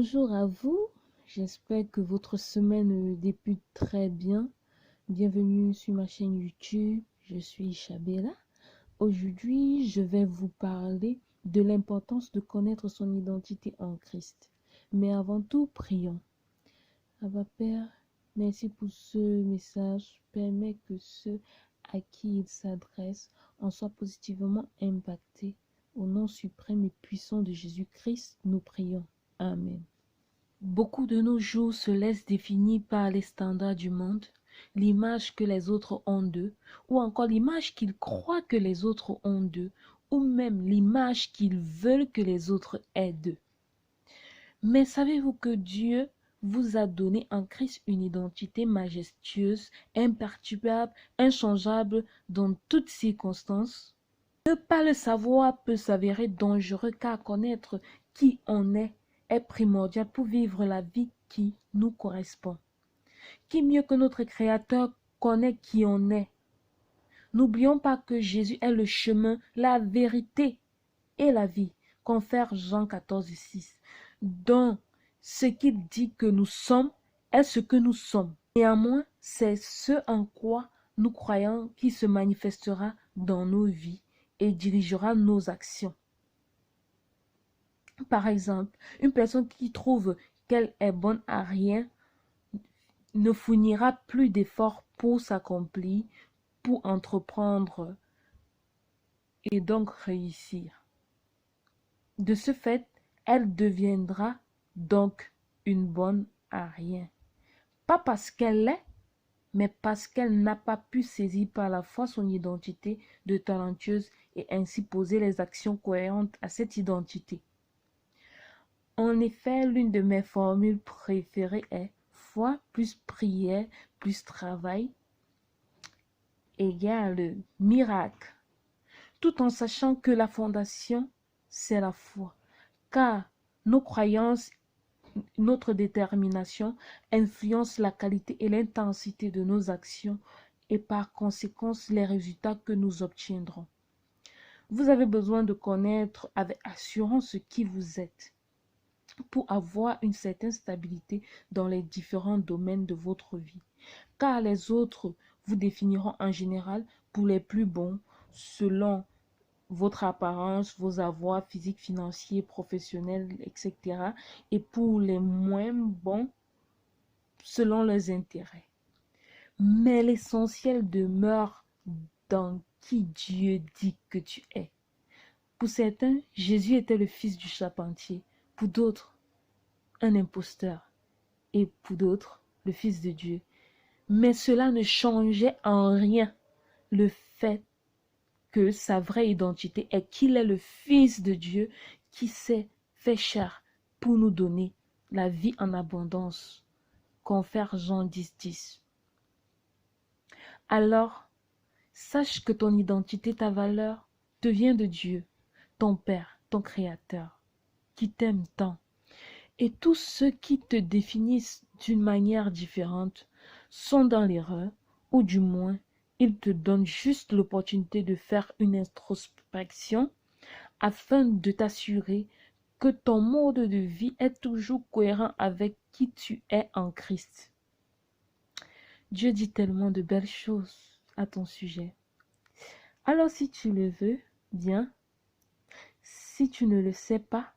Bonjour à vous, j'espère que votre semaine débute très bien. Bienvenue sur ma chaîne YouTube, je suis Chabella. Aujourd'hui, je vais vous parler de l'importance de connaître son identité en Christ. Mais avant tout, prions. Abba Père, merci pour ce message. Permets que ceux à qui il s'adresse en soient positivement impactés. Au nom suprême et puissant de Jésus-Christ, nous prions. Amen. Beaucoup de nos jours se laissent définir par les standards du monde, l'image que les autres ont d'eux, ou encore l'image qu'ils croient que les autres ont d'eux, ou même l'image qu'ils veulent que les autres aient d'eux. Mais savez-vous que Dieu vous a donné en Christ une identité majestueuse, imperturbable, inchangeable dans toutes circonstances? Ne pas le savoir peut s'avérer dangereux car connaître qui on est primordial pour vivre la vie qui nous correspond. Qui mieux que notre Créateur connaît qui on est? N'oublions pas que Jésus est le chemin, la vérité et la vie, confère Jean 14,6. Donc, ce qu'il dit que nous sommes est ce que nous sommes. Néanmoins, c'est ce en quoi nous croyons qui se manifestera dans nos vies et dirigera nos actions. Par exemple, une personne qui trouve qu'elle est bonne à rien ne fournira plus d'efforts pour s'accomplir, pour entreprendre et donc réussir. De ce fait, elle deviendra donc une bonne à rien. Pas parce qu'elle l'est, mais parce qu'elle n'a pas pu saisir par la foi son identité de talentueuse et ainsi poser les actions cohérentes à cette identité. En effet, l'une de mes formules préférées est foi plus prière plus travail égale miracle, tout en sachant que la fondation, c'est la foi, car nos croyances, notre détermination influencent la qualité et l'intensité de nos actions et par conséquent les résultats que nous obtiendrons. Vous avez besoin de connaître avec assurance qui vous êtes pour avoir une certaine stabilité dans les différents domaines de votre vie. Car les autres vous définiront en général pour les plus bons selon votre apparence, vos avoirs physiques, financiers, professionnels, etc. Et pour les moins bons selon leurs intérêts. Mais l'essentiel demeure dans qui Dieu dit que tu es. Pour certains, Jésus était le fils du charpentier. Pour d'autres, un imposteur. Et pour d'autres, le Fils de Dieu. Mais cela ne changeait en rien le fait que sa vraie identité est qu'il est le Fils de Dieu qui s'est fait chair pour nous donner la vie en abondance. Confère Jean 10,10. Alors, sache que ton identité, ta valeur, te vient de Dieu, ton Père, ton Créateur, qui t'aime tant. Et tous ceux qui te définissent d'une manière différente sont dans l'erreur, ou du moins, ils te donnent juste l'opportunité de faire une introspection afin de t'assurer que ton mode de vie est toujours cohérent avec qui tu es en Christ. Dieu dit tellement de belles choses à ton sujet. Alors si tu le veux, bien. Si tu ne le sais pas,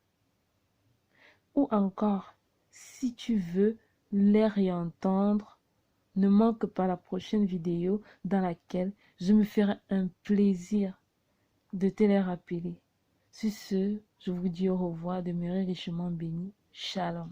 ou encore, si tu veux les réentendre, ne manque pas la prochaine vidéo dans laquelle je me ferai un plaisir de te les rappeler. Sur ce, je vous dis au revoir, demeurez richement bénis. Shalom.